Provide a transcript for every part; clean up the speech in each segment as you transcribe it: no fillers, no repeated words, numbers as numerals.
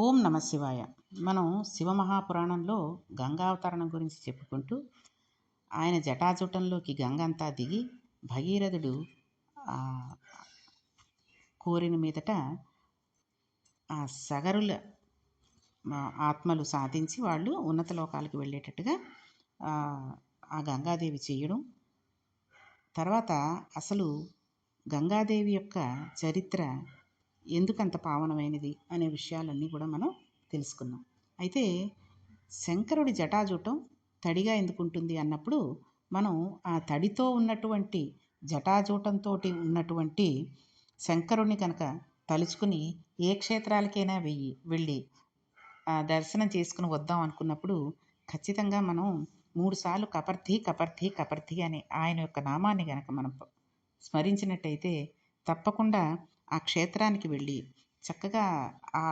ఓం నమ శివాయ. మనం శివమహాపురాణంలో గంగావతరణం గురించి చెప్పుకుంటూ ఆయన జటాజూటంలోకి గంగ అంతా దిగి భగీరథుడు ఆ, కోరిన మీదట ఆ సగరుల ఆత్మలు సాధించి వాళ్ళు ఉన్నత లోకాలకు వెళ్ళేటట్టుగా ఆ, ఆ గంగాదేవి చేయడం. తర్వాత అసలు గంగాదేవి యొక్క చరిత్ర ఎందుకంత పావనమైనది అనే విషయాలన్నీ కూడా మనం తెలుసుకున్నాం. అయితే శంకరుడి జటాజూటం తడిగా ఎందుకుంటుంది అన్నప్పుడు మనం ఆ తడితో ఉన్నటువంటి జటాజూటంతో ఉన్నటువంటి శంకరుణ్ణి కనుక తలుచుకుని ఏ క్షేత్రాలకైనా వెళ్ళి దర్శనం చేసుకుని వద్దాం అనుకున్నప్పుడు ఖచ్చితంగా మనం 3 సార్లు కపర్ధి కపర్ధి కపర్ధి అనే ఆయన యొక్క నామాన్ని కనుక మనం స్మరించినట్టయితే తప్పకుండా ఆ క్షేత్రానికి వెళ్ళి చక్కగా ఆ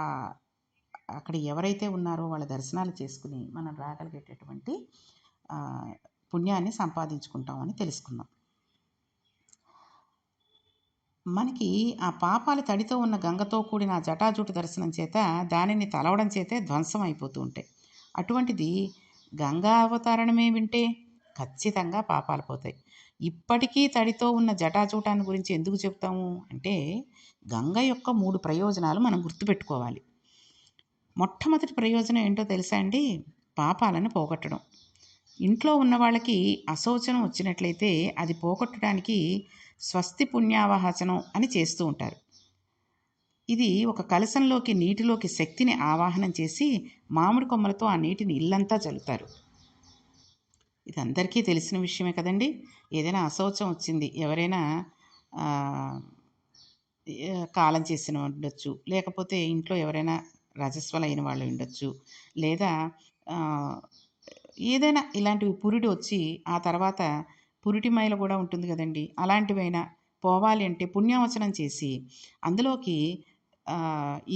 అక్కడ ఎవరైతే ఉన్నారో వాళ్ళ దర్శనాలు చేసుకుని మనం రాగలిగేటటువంటి పుణ్యాన్ని సంపాదించుకుంటామని తెలుసుకుందాం. మనకి ఆ పాపాలు తడితో ఉన్న గంగతో కూడిన ఆ జటాజూటు దర్శనం చేత దానిని తలవడం చేతే ధ్వంసం అయిపోతూ ఉంటాయి. అటువంటిది గంగా అవతారణమే వింటే ఖచ్చితంగా పాపాలు పోతాయి. ఇప్పటికీ తడితో ఉన్న జటాజూటాన్ని గురించి ఎందుకు చెప్తాము అంటే గంగ యొక్క 3 ప్రయోజనాలు మనం గుర్తుపెట్టుకోవాలి. మొట్టమొదటి ప్రయోజనం ఏంటో తెలుసా అండి? పాపాలను పోగొట్టడం. ఇంట్లో ఉన్న వాళ్ళకి అశౌచనం వచ్చినట్లయితే అది పోగొట్టడానికి స్వస్తి పుణ్యావాహచనం అని చేస్తూ ఉంటారు. ఇది ఒక కలశంలోకి నీటిలోకి శక్తిని ఆవాహనం చేసి మామిడి కొమ్మలతో ఆ నీటిని ఇల్లంతా చల్లుతారు. ఇది అందరికీ తెలిసిన విషయమే కదండి. ఏదైనా అశౌచం వచ్చింది, ఎవరైనా కాలం చేసిన ఉండొచ్చు, లేకపోతే ఇంట్లో ఎవరైనా రజస్వలైన వాళ్ళు ఉండొచ్చు, లేదా ఏదైనా ఇలాంటివి పురిడి వచ్చి ఆ తర్వాత పురిటి మైల కూడా ఉంటుంది కదండి. అలాంటివైనా పోవాలి అంటే పుణ్యవచనం చేసి అందులోకి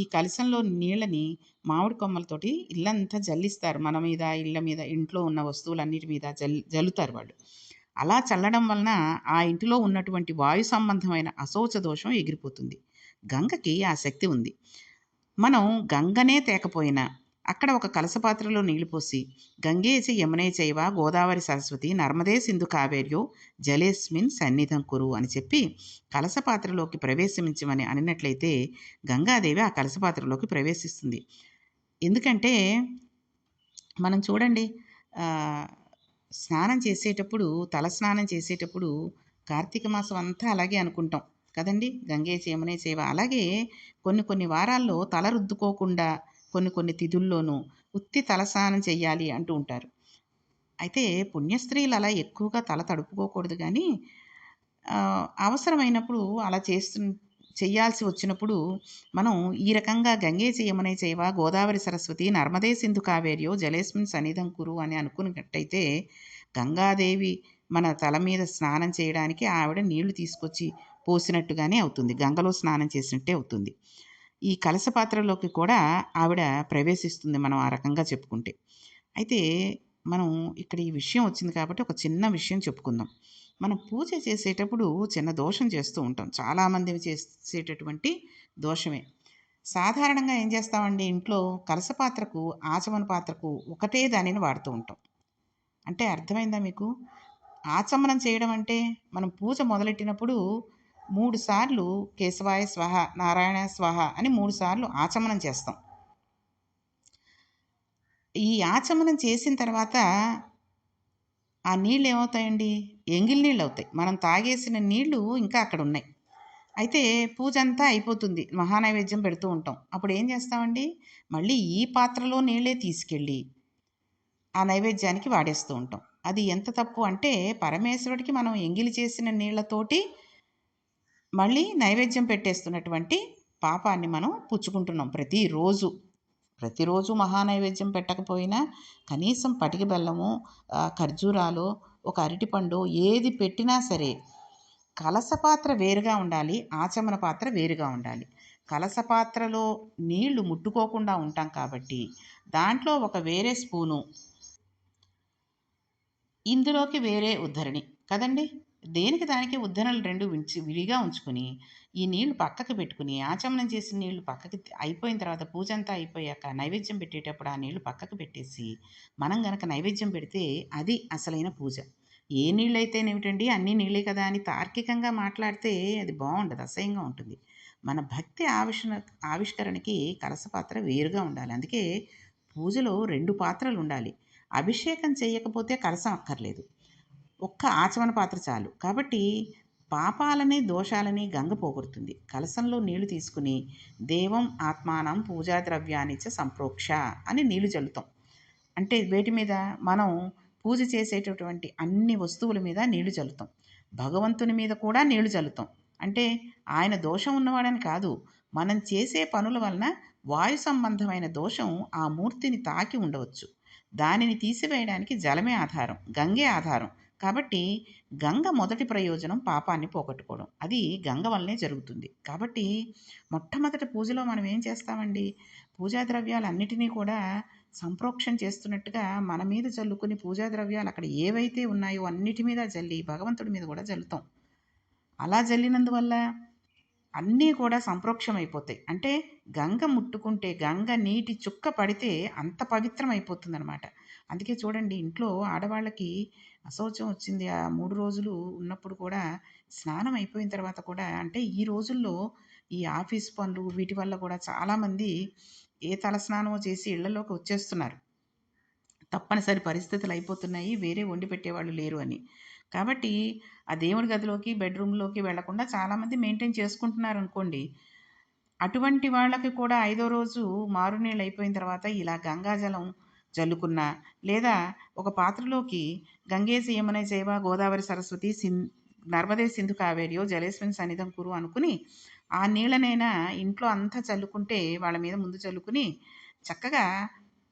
ఈ కలశంలో నీళ్ళని మామిడి కొమ్మలతోటి ఇల్లంతా జల్లిస్తారు. మన మీద, ఇళ్ళ మీద, ఇంట్లో ఉన్న వస్తువులన్నిటి మీద జల్లుతారు వాళ్ళు. అలా చల్లడం వలన ఆ ఇంటిలో ఉన్నటువంటి వాయు సంబంధమైన అశౌచ దోషం ఎగిరిపోతుంది. గంగకి ఆ శక్తి ఉంది. మనం గంగనే తేకపోయినా అక్కడ ఒక కలసపాత్రలో నీళ్లు పోసి గంగేచి యమునే చైవ గోదావరి సరస్వతి నర్మదే సింధు కావేర్యో జలేస్మిన్ సన్నిధం కురు అని చెప్పి కలసపాత్రలోకి ప్రవేశించమని అనినట్లయితే గంగాదేవి ఆ కలసపాత్రలోకి ప్రవేశిస్తుంది. ఎందుకంటే మనం చూడండి, స్నానం చేసేటప్పుడు, తల స్నానం చేసేటప్పుడు కార్తీక మాసం అంతా అలాగే అనుకుంటాం కదండి, గంగే యమునే చైవ. అలాగే కొన్ని వారాల్లో తల రుద్దుకోకుండా కొన్ని తిథుల్లోనూ ఉత్తి తలస్నానం చెయ్యాలి అంటూ ఉంటారు. అయితే పుణ్యస్త్రీలు అలా ఎక్కువగా తల తడుపుకోకూడదు, కానీ అవసరమైనప్పుడు అలా చెయ్యాల్సి వచ్చినప్పుడు మనం ఈ రకంగా గంగే యమునే చైవ గోదావరి సరస్వతి నర్మదే సింధు కావేర్యో జలేస్మిన్ సన్నిధం కురు అని అనుకున్నట్టయితే గంగాదేవి మన తల మీద స్నానం చేయడానికి ఆవిడ నీళ్లు తీసుకొచ్చి పోసినట్టుగానే అవుతుంది, గంగలో స్నానం చేసినట్టే అవుతుంది. ఈ కలశ పాత్రలోకి కూడా ఆవిడ ప్రవేశిస్తుంది మనం ఆ రకంగా చెప్పుకుంటే. అయితే మనం ఇక్కడ ఈ విషయం వచ్చింది కాబట్టి ఒక చిన్న విషయం చెప్పుకుందాం. మనం పూజ చేసేటప్పుడు చిన్న దోషం చేస్తూ ఉంటాం, చాలామంది చేసేటటువంటి దోషమే. సాధారణంగా ఏం చేస్తామండి, ఇంట్లో కలశ పాత్రకు ఆచమన పాత్రకు ఒకటే దానిని వాడుతూ ఉంటాం. అంటే అర్థమైందా మీకు? ఆచమనం చేయడం అంటే మనం పూజ మొదలెట్టినప్పుడు 3 సార్లు కేశవాయ స్వహ నారాయణ స్వహ అని 3 సార్లు ఆచమనం చేస్తాం. ఈ ఆచమనం చేసిన తర్వాత ఆ నీళ్ళు ఏమవుతాయండి? ఎంగిలి నీళ్ళు అవుతాయి. మనం తాగేసిన నీళ్ళు ఇంకా అక్కడ ఉన్నాయి. అయితే పూజ అంతా అయిపోతుంది, మహానైవేద్యం పెడుతూ ఉంటాం. అప్పుడు ఏం చేస్తామండి, మళ్ళీ ఈ పాత్రలో నీళ్ళే తీసుకెళ్ళి ఆ నైవేద్యానికి వాడేస్తూ ఉంటాం. అది ఎంత తప్పు అంటే పరమేశ్వరుడికి మనం ఎంగిలి చేసిన నీళ్లతోటి మళ్ళీ నైవేద్యం పెట్టేస్తున్నటువంటి పాపాన్ని మనం పుచ్చుకుంటున్నాం. ప్రతిరోజు మహానైవేద్యం పెట్టకపోయినా కనీసం పటిక బెల్లము, ఖర్జూరాలు, ఒక అరటిపండు ఏది పెట్టినా సరే కలస పాత్ర వేరుగా ఉండాలి, ఆచమన పాత్ర వేరుగా ఉండాలి. కలస పాత్రలో నీళ్లు ముట్టుకోకుండా ఉంటాం కాబట్టి దాంట్లో ఒక వేరే స్పూను, ఇందులోకి వేరే ఉద్ధరణి కదండి. దేనికి దానికి ఉద్ధరణలు 2 విడిగా ఉంచుకొని ఈ నీళ్లు పక్కకు పెట్టుకుని, ఆచమనం చేసిన నీళ్లు అయిపోయిన తర్వాత పూజ అంతా అయిపోయాక నైవేద్యం పెట్టేటప్పుడు ఆ నీళ్లు పక్కకు పెట్టేసి, మనం గనక నైవేద్యం పెడితే అది అసలైన పూజ. ఏ నీళ్ళైతేనేమిటండి, అన్నీ నీళ్ళే కదా అని తార్కికంగా మాట్లాడితే అది బావుండదు. అసహ్యంగా ఉంటుంది. మన భక్తి ఆవిష్కరణకి కలశ పాత్ర వేరుగా ఉండాలి. అందుకే పూజలో 2 పాత్రలుండాలి. అభిషేకం చేయకపోతే కలశం అక్కర్లేదు. ఒక్క ఆచమన పాత్ర చాలు. కాబట్టి పాపాలని, దోషాలని గంగ పోగొడుతుంది. కలశంలో నీళ్లు తీసుకుని దేవం ఆత్మానం పూజా ద్రవ్యాన్ని చ సంప్రోక్ష అని నీళ్లు చల్లుతాం. అంటే వేటి మీద? మనం పూజ చేసేటటువంటి అన్ని వస్తువుల మీద నీళ్లు చల్లుతాం. భగవంతుని మీద కూడా నీళ్లు చల్లుతాం. అంటే ఆయన దోషం ఉన్నవాడని కాదు. మనం చేసే పనుల వలన వాయు సంబంధమైన దోషం ఆ మూర్తిని తాకి ఉండవచ్చు. దానిని తీసివేయడానికి జలమే ఆధారం, గంగే ఆధారం. కాబట్టి గంగ మొదటి ప్రయోజనం పాపాన్ని పోగొట్టుకోవడం. అది గంగ వల్లనే జరుగుతుంది. కాబట్టి మొట్టమొదటి పూజలో మనం ఏం చేస్తామండి? పూజా ద్రవ్యాలన్నిటినీ కూడా సంప్రోక్షణ చేస్తున్నట్టుగా మన మీద చల్లుకుని పూజా ద్రవ్యాలు అక్కడ ఏవైతే ఉన్నాయో అన్నిటి మీద జల్లి భగవంతుడి మీద కూడా జల్లుతాం. అలా జల్లినందువల్ల అన్నీ కూడా సంప్రోక్షమైపోతాయి. అంటే గంగ ముట్టుకుంటే, గంగ నీటి చుక్క పడితే అంత పవిత్రమైపోతుందనమాట. అందుకే చూడండి, ఇంట్లో ఆడవాళ్ళకి అశౌచం వచ్చింది ఆ 3 రోజులు ఉన్నప్పుడు కూడా స్నానం అయిపోయిన తర్వాత కూడా, అంటే ఈ రోజుల్లో ఈ ఆఫీస్ పనులు వీటి వల్ల కూడా చాలామంది ఏ తలస్నానమో చేసి ఇళ్లలోకి వచ్చేస్తున్నారు. తప్పనిసరి పరిస్థితులు అయిపోతున్నాయి. వేరే వండి పెట్టేవాళ్ళు లేరు అని. కాబట్టి ఆ దేవుడి గదిలోకి, బెడ్‌రూమ్‌లోకి వెళ్ళకుండా చాలామంది మెయింటైన్ చేసుకుంటున్నారనుకోండి. అటువంటి వాళ్ళకి కూడా ఐదో రోజు మారునీళ్ళు అయిపోయిన తర్వాత ఇలా గంగాజలం జల్లుకున్నా, లేదా ఒక పాత్రలోకి గంగేసి యమునే చైవ గోదావరి సరస్వతి నర్మదే సింధు కావేరియో జలేస్మిన్ సన్నిధం కురు అనుకుని, ఆ నీళ్ళనైనా ఇంట్లో అంతా చల్లుకుంటే వాళ్ళ మీద ముందు చల్లుకుని చక్కగా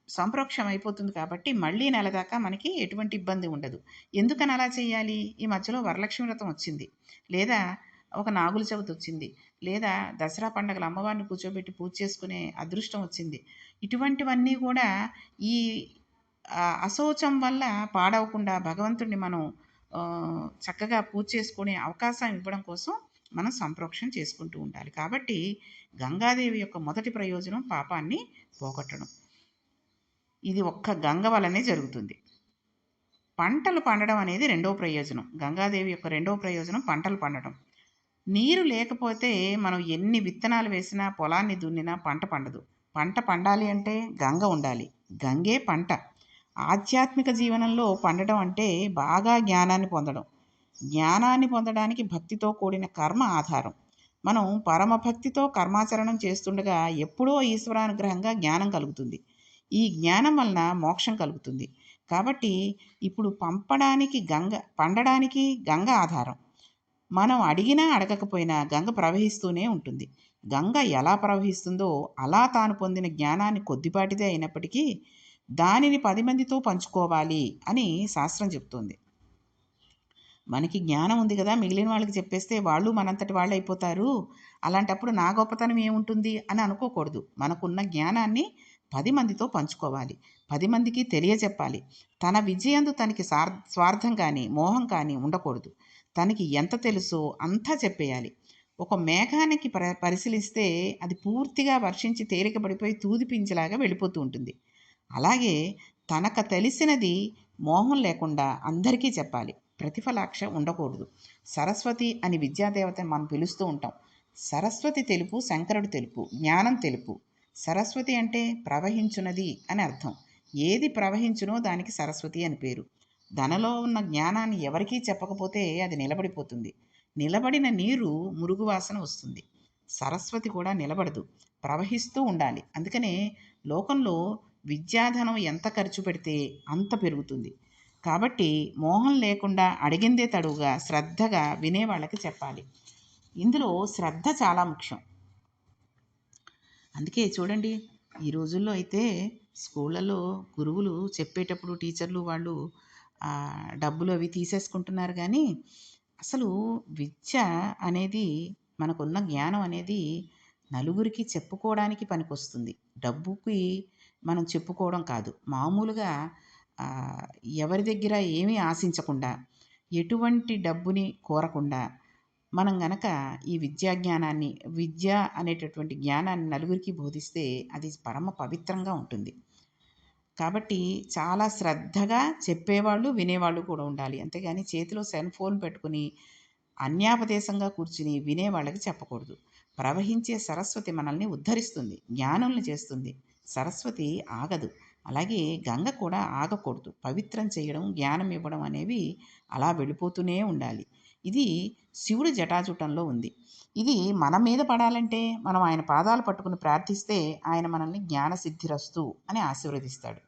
సంప్రోక్షం అయిపోతుంది. కాబట్టి మళ్ళీ నెల దాకా మనకి ఎటువంటి ఇబ్బంది ఉండదు. ఎందుకని అలా చేయాలి? ఈ మధ్యలో వరలక్ష్మి వ్రతం వచ్చింది. లేదా ఒక నాగుల చవితి వచ్చింది. లేదా దసరా పండగలు అమ్మవారిని కూర్చోబెట్టి పూజ చేసుకునే అదృష్టం వచ్చింది. ఇటువంటివన్నీ కూడా ఈ అశౌచం వల్ల పాడవకుండా భగవంతుడిని మనం చక్కగా పూజ చేసుకునే అవకాశం ఇవ్వడం కోసం మనం సంప్రోక్షణ చేసుకుంటూ ఉండాలి. కాబట్టి గంగాదేవి యొక్క మొదటి ప్రయోజనం పాపాన్ని పోగొట్టడం. ఇది ఒక్క గంగ వల్లనే జరుగుతుంది. పంటలు పండడం అనేది రెండవ ప్రయోజనం. గంగాదేవి యొక్క రెండవ ప్రయోజనం పంటలు పండడం. నీరు లేకపోతే మనం ఎన్ని విత్తనాలు వేసినా, పొలాన్ని దున్నినా పంట పండదు. పంట పండాలి అంటే గంగ ఉండాలి. గంగే పంట. ఆధ్యాత్మిక జీవనంలో పండడం అంటే బాగా జ్ఞానాన్ని పొందడం. జ్ఞానాన్ని పొందడానికి భక్తితో కూడిన కర్మ ఆధారం. మనం పరమభక్తితో కర్మాచరణం చేస్తుండగా ఎప్పుడో ఈశ్వరానుగ్రహంగా జ్ఞానం కలుగుతుంది. ఈ జ్ఞానం వలన మోక్షం కలుగుతుంది. కాబట్టి ఇప్పుడు పండడానికి గంగ ఆధారం. మనం అడిగినా అడగకపోయినా గంగ ప్రవహిస్తూనే ఉంటుంది. గంగ ఎలా ప్రవహిస్తుందో అలా తాను పొందిన జ్ఞానాన్ని కొద్దిపాటిదే అయినప్పటికీ దానిని 10 మందితో పంచుకోవాలి అని శాస్త్రం చెప్తుంది. మనకి జ్ఞానం ఉంది కదా, మిగిలిన వాళ్ళకి చెప్పేస్తే వాళ్ళు మనంతటి వాళ్ళు అయిపోతారు, అలాంటప్పుడు నా గొప్పతనం ఏముంటుంది అని అనుకోకూడదు. మనకున్న జ్ఞానాన్ని 10 మందితో పంచుకోవాలి. 10 మందికి తెలియచెప్పాలి. తన విజయందు తనకి స్వార్థం కానీ మోహం కానీ ఉండకూడదు. తనకి ఎంత తెలుసో అంతా చెప్పేయాలి. ఒక మేఘానికి పరిశీలిస్తే అది పూర్తిగా వర్షించి తేలిక పడిపోయి తూదిపించేలాగా వెళ్ళిపోతూ ఉంటుంది. అలాగే తనకు తెలిసినది మోహం లేకుండా అందరికీ చెప్పాలి. ప్రతిఫలాక్ష ఉండకూడదు. సరస్వతి అని విద్యాదేవతని మనం పిలుస్తూ ఉంటాం. సరస్వతి తెలుపు, శంకరుడు తెలుపు, జ్ఞానం తెలుపు. సరస్వతి అంటే ప్రవహించున్నది అని అర్థం. ఏది ప్రవహించునో దానికి సరస్వతి అని పేరు. తనలో ఉన్న జ్ఞానాన్ని ఎవరికీ చెప్పకపోతే అది నిలబడిపోతుంది. నిలబడిన నీరు మురుగు వాసన వస్తుంది. సరస్వతి కూడా నిలబడదు, ప్రవహిస్తూ ఉండాలి. అందుకనే లోకంలో విద్యాధనం ఎంత ఖర్చు పెడితే అంత పెరుగుతుంది. కాబట్టి మోహం లేకుండా అడిగిందే తడువుగా శ్రద్ధగా వినేవాళ్ళకి చెప్పాలి. ఇందులో శ్రద్ధ చాలా ముఖ్యం. అందుకే చూడండి, ఈ రోజుల్లో అయితే స్కూళ్ళలో గురువులు చెప్పేటప్పుడు టీచర్లు వాళ్ళు డబ్బులు అవి తీసేసుకుంటున్నారు. కానీ అసలు విద్య అనేది, మనకున్న జ్ఞానం అనేది నలుగురికి చెప్పుకోవడానికి పనికొస్తుంది. డబ్బుకి మనం చెప్పుకోవడం కాదు. మామూలుగా ఎవరి దగ్గర ఏమీ ఆశించకుండా, ఎటువంటి డబ్బుని కోరకుండా మనం గనక ఈ విద్యా జ్ఞానాన్ని, విద్య అనేటటువంటి జ్ఞానాన్ని నలుగురికి బోధిస్తే అది పరమ పవిత్రంగా ఉంటుంది. కాబట్టి చాలా శ్రద్ధగా చెప్పేవాళ్ళు, వినేవాళ్ళు కూడా ఉండాలి. అంతేగాని చేతిలో సెల్ ఫోన్ పెట్టుకుని అన్యాపదేశంగా కూర్చుని వినేవాళ్ళకి చెప్పకూడదు. ప్రవహించే సరస్వతి మనల్ని ఉద్ధరిస్తుంది, జ్ఞానుల్ని చేస్తుంది. సరస్వతి ఆగదు. అలాగే గంగ కూడా ఆగకూడదు. పవిత్రం చేయడం, జ్ఞానం ఇవ్వడం అనేవి అలా వెళ్ళిపోతూనే ఉండాలి. ఇది శివుడి జటాజూటంలో ఉంది. ఇది మన మీద పడాలంటే మనం ఆయన పాదాలు పట్టుకుని ప్రార్థిస్తే ఆయన మనల్ని జ్ఞానసిద్ధిరస్తు అని ఆశీర్వదిస్తాడు.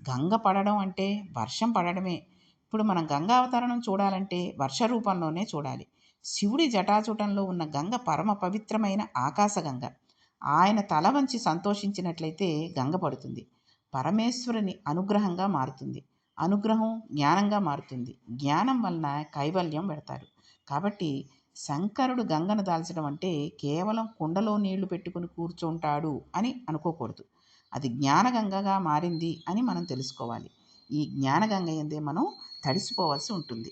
గంగ పడడం అంటే వర్షం పడడమే. ఇప్పుడు మనం గంగా అవతరణం చూడాలంటే వర్ష రూపంలోనే చూడాలి. శివుడి జటాజూటంలో ఉన్న గంగ పరమ పవిత్రమైన ఆకాశగంగ. ఆయన తల వంచి సంతోషించినట్లయితే గంగ పడుతుంది. పరమేశ్వరుని అనుగ్రహంగా మారుతుంది. అనుగ్రహం జ్ఞానంగా మారుతుంది. జ్ఞానం వలన కైవల్యం పెడతారు. కాబట్టి శంకరుడు గంగను దాల్చడం అంటే కేవలం కుండలో నీళ్లు పెట్టుకుని కూర్చుంటాడు అని అనుకోకూడదు. అది జ్ఞానగంగగా మారింది అని మనం తెలుసుకోవాలి. ఈ జ్ఞానగంగ యందే మనం తడిసిపోవాల్సి ఉంటుంది.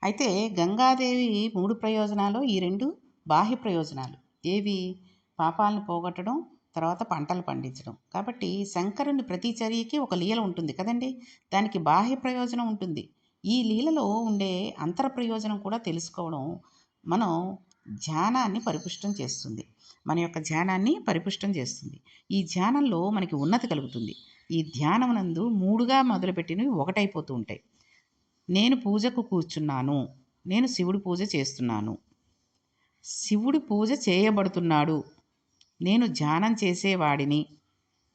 అయితే గంగాదేవి 3 ప్రయోజనాలు, ఈ 2 బాహ్య ప్రయోజనాలు. ఏవి? పాపాలను పోగొట్టడం, తర్వాత పంటలు పండించడం. కాబట్టి శంకరుని ప్రతి చర్యకి ఒక లీల ఉంటుంది కదండి! దానికి బాహ్య ప్రయోజనం ఉంటుంది. ఈ లీలలో ఉండే అంతర ప్రయోజనం కూడా తెలుసుకోవడం మనం ధ్యానాన్ని పరిపుష్టం చేస్తుంది. మన యొక్క ధ్యానాన్ని పరిపుష్టం చేస్తుంది. ఈ ధ్యానంలో మనకి ఉన్నతి కలుగుతుంది. ఈ ధ్యానమునందు 3గా మొదలుపెట్టినవి ఒకటైపోతూ ఉంటాయి. నేను పూజకు కూర్చున్నాను. నేను శివుడి పూజ చేస్తున్నాను. శివుడి పూజ చేయబడుతున్నాడు. నేను ధ్యానం చేసేవాడిని.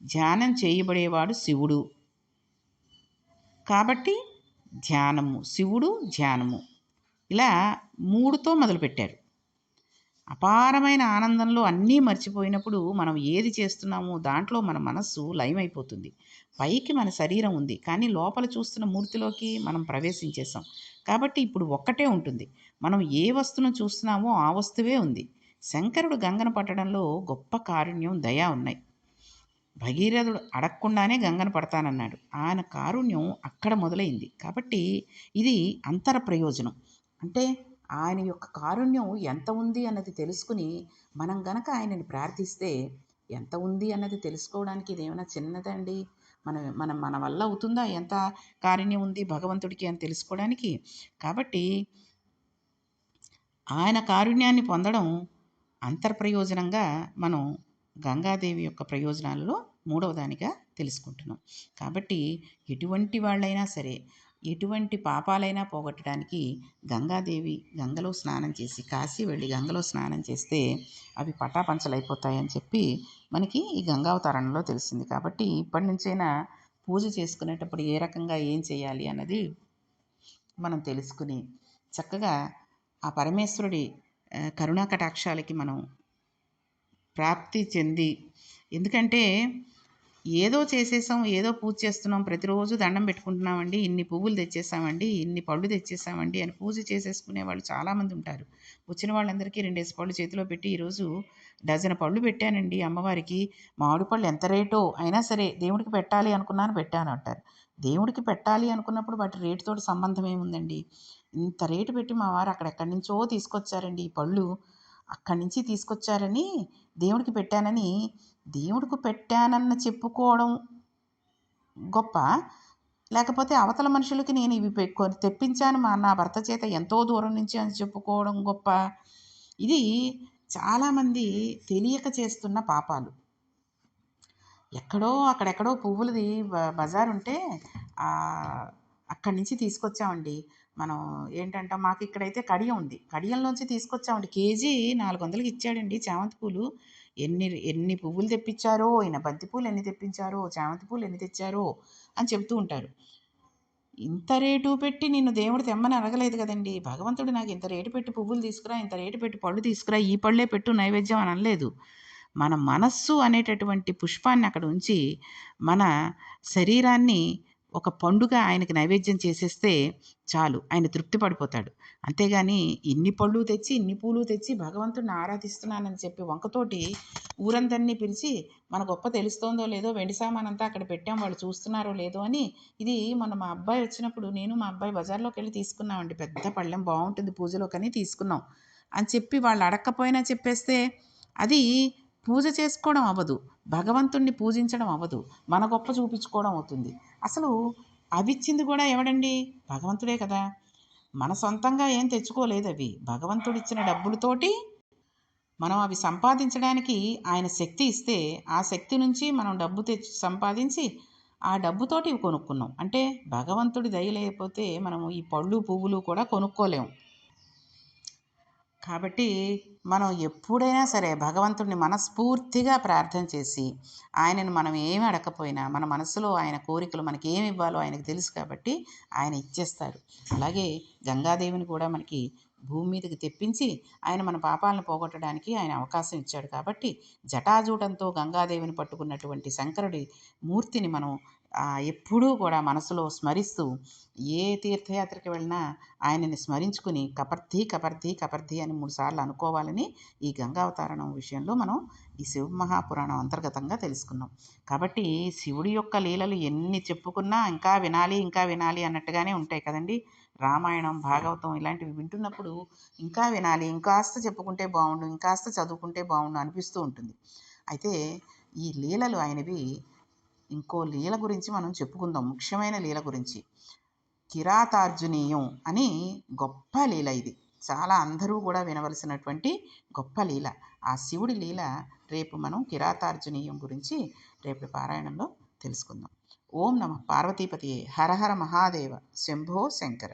ధ్యానం చేయబడేవాడు శివుడు. కాబట్టి ధ్యానము, శివుడు, ధ్యానము ఇలా 3తో మొదలుపెట్టారు. అపారమైన ఆనందంలో అన్నీ మర్చిపోయినప్పుడు మనం ఏది చేస్తున్నామో దాంట్లో మన మనస్సు లయమైపోతుంది. పైకి మన శరీరం ఉంది, కానీ లోపల చూస్తున్న మూర్తిలోకి మనం ప్రవేశించేసాం. కాబట్టి ఇప్పుడు ఒక్కటే ఉంటుంది. మనం ఏ వస్తువును చూస్తున్నామో ఆ వస్తువే ఉంది. శంకరుడు గంగను పట్టడంలో గొప్ప కారుణ్యం, దయ ఉన్నాయి. భగీరథుడు అడగకుండానే గంగను పడతానన్నాడు. ఆయన కారుణ్యం అక్కడ మొదలైంది. కాబట్టి ఇది అంతర ప్రయోజనం. అంటే ఆయన యొక్క కారుణ్యం ఎంత ఉంది అన్నది తెలుసుకుని మనం గనక ఆయనని ప్రార్థిస్తే ఎంత ఉంది అన్నది తెలుసుకోవడానికి ఇదేమైనా చిన్నదండి? మన వల్ల అవుతుందా ఎంత కారుణ్యం ఉంది భగవంతుడికి అని తెలుసుకోవడానికి? కాబట్టి ఆయన కారుణ్యాన్ని పొందడం అంతర్ప్రయోజనంగా మనం గంగాదేవి యొక్క ప్రయోజనాలలో 3వ దానిగా తెలుసుకుంటున్నాం. కాబట్టి ఎటువంటి వాళ్ళైనా సరే, ఎటువంటి పాపాలైనా పోగొట్టడానికి గంగాదేవి గంగలో స్నానం చేసి, కాశీ వెళ్ళి గంగలో స్నానం చేస్తే అవి పటాపంచలైపోతాయని చెప్పి మనకి ఈ గంగావతరణలో తెలిసింది. కాబట్టి ఇప్పటి నుంచైనా పూజ చేసుకునేటప్పుడు ఏ రకంగా ఏం చేయాలి అన్నది మనం తెలుసుకుని చక్కగా ఆ పరమేశ్వరుడి కరుణా కటాక్షాలకి మనం ప్రాప్తి చెంది, ఎందుకంటే ఏదో చేసేసాం, ఏదో పూజ చేస్తున్నాం, ప్రతిరోజు దండం పెట్టుకుంటున్నామండి, ఇన్ని పువ్వులు తెచ్చేసామండి, ఇన్ని పళ్ళు తెచ్చేసామండి అని పూజ చేసేసుకునే వాళ్ళు చాలామంది ఉంటారు. వచ్చిన వాళ్ళందరికీ 2 పళ్ళు చేతిలో పెట్టి ఈరోజు డజన్ పళ్ళు పెట్టానండి అమ్మవారికి, మామిడి పళ్ళు ఎంత రేటో అయినా సరే దేవుడికి పెట్టాలి అనుకున్నాను పెట్టాను అంటారు. దేవుడికి పెట్టాలి అనుకున్నప్పుడు వాటి రేటుతోటి సంబంధం ఏముందండి? ఇంత రేటు పెట్టి మా వారు అక్కడెక్కడి నుంచో తీసుకొచ్చారండి ఈ పళ్ళు, అక్కడి నుంచి తీసుకొచ్చారని దేవుడికి పెట్టానని, దేవుడికి పెట్టానన్న చెప్పుకోవడం గొప్ప, లేకపోతే అవతల మనుషులకి నేను ఇవి తెప్పించాను నా భర్త చేత ఎంతో దూరం నుంచి అని చెప్పుకోవడం గొప్ప? ఇది చాలామంది తెలియక చేస్తున్న పాపాలు. అక్కడెక్కడో పువ్వులది బజార్ ఉంటే అక్కడి నుంచి తీసుకొచ్చామండి. మనం ఏంటంటే మాకు ఇక్కడైతే కడియం ఉంది. కడియంలోంచి తీసుకొచ్చామండి. కేజీ 400కి ఇచ్చాడండి చామంతి పూలు. ఎన్ని పువ్వులు తెప్పించారో, ఈయన బంతి పూలు ఎన్ని తెప్పించారో, చామంతి పూలు ఎన్ని తెచ్చారో అని చెప్తూ ఉంటారు. ఇంత రేటు పెట్టి నిన్ను దేవుడు తెమ్మని అడగలేదు కదండి. భగవంతుడు నాకు ఇంత రేటు పెట్టి పువ్వులు తీసుకురా, ఇంత రేటు పెట్టి పళ్ళు తీసుకురా, ఈ పళ్ళే పెట్టు నైవేద్యం అని అనలేదు. మన మనస్సు అనేటటువంటి పుష్పాన్ని అక్కడ ఉంచి మన శరీరాన్ని ఒక పండుగ ఆయనకి నైవేద్యం చేసేస్తే చాలు, ఆయన తృప్తి పడిపోతాడు. అంతేగాని ఇన్ని పళ్ళు తెచ్చి, ఇన్ని పూలు తెచ్చి భగవంతుడిని ఆరాధిస్తున్నానని చెప్పి వంకతోటి ఊరందరినీ పిలిచి మన గొప్ప తెలుస్తోందో లేదో, వెండి సామానంతా అక్కడ పెట్టాం, వాళ్ళు చూస్తున్నారో లేదో అని. ఇది మొన్న మా అబ్బాయి వచ్చినప్పుడు నేను మా అబ్బాయి బజార్‌లోకెళ్ళి తీసుకున్నామండి. పెద్ద పళ్ళెం బావుంటుంది పూజలోకని తీసుకున్నాం అని చెప్పి వాళ్ళు అడక్కపోయినా చెప్పేస్తే అది పూజ చేసుకోవడం అవ్వదు. భగవంతుడిని పూజించడం అవ్వదు. మన గొప్ప చూపించుకోవడం అవుతుంది. అసలు అవిచ్చింది కూడా ఎవడండి? భగవంతుడే కదా! మన సొంతంగా ఏం తెచ్చుకోలేదవి. భగవంతుడిచ్చిన డబ్బులతోటి మనం అవి సంపాదించడానికి ఆయన శక్తి ఇస్తే, ఆ శక్తి నుంచి మనం డబ్బు తెచ్చి సంపాదించి, ఆ డబ్బుతోటి ఇవి కొనుక్కున్నాం. అంటే భగవంతుడి దయ లేకపోతే మనము ఈ పళ్ళు, పువ్వులు కూడా కొనుక్కోలేము. కాబట్టి మనం ఎప్పుడైనా సరే భగవంతుడిని మనస్ఫూర్తిగా ప్రార్థన చేసి, ఆయనను మనం ఏమి అడగకపోయినా మన మనసులో ఆయన కోరికలు మనకి ఏమి ఇవ్వాలో ఆయనకు తెలుసు కాబట్టి ఆయన ఇచ్చేస్తాడు. అలాగే గంగాదేవిని కూడా మనకి భూమి మీదకి తెప్పించి ఆయన మన పాపాలను పోగొట్టడానికి ఆయన అవకాశం ఇచ్చాడు కాబట్టి, జటాజూటంతో గంగాదేవిని పట్టుకున్నటువంటి శంకరుడి మూర్తిని మనం ఎప్పుడూ కూడా మనసులో స్మరిస్తూ ఏ తీర్థయాత్రకి వెళ్ళినా ఆయనని స్మరించుకుని కపర్ధి కపర్ధి కపర్ధి అని 3 సార్లు అనుకోవాలని ఈ గంగావతరణం విషయంలో మనం ఈ శివ మహాపురాణం అంతర్గతంగా తెలుసుకున్నాం. కాబట్టి శివుడి యొక్క లీలలు ఎన్ని చెప్పుకున్నా ఇంకా వినాలి, ఇంకా వినాలి అన్నట్టుగానే ఉంటాయి కదండీ! రామాయణం, భాగవతం ఇలాంటివి వింటున్నప్పుడు ఇంకా వినాలి, ఇంకాస్త చెప్పుకుంటే బావుండు, ఇంకాస్త చదువుకుంటే బావుండు అనిపిస్తూ ఉంటుంది. అయితే ఈ లీలలు ఆయనవి, ఇంకో లీల గురించి మనం చెప్పుకుందాం. ముఖ్యమైన లీల గురించి. కిరాతార్జునీయం అని గొప్ప లీల ఇది. చాలా అందరూ కూడా వినవలసినటువంటి గొప్ప లీల. ఆ శివుడి లీల రేపు మనం కిరాతార్జునీయం గురించి రేపటి పారాయణంలో తెలుసుకుందాం. ఓం నమః పార్వతీపతియే హర హర మహాదేవ శంభో శంకర.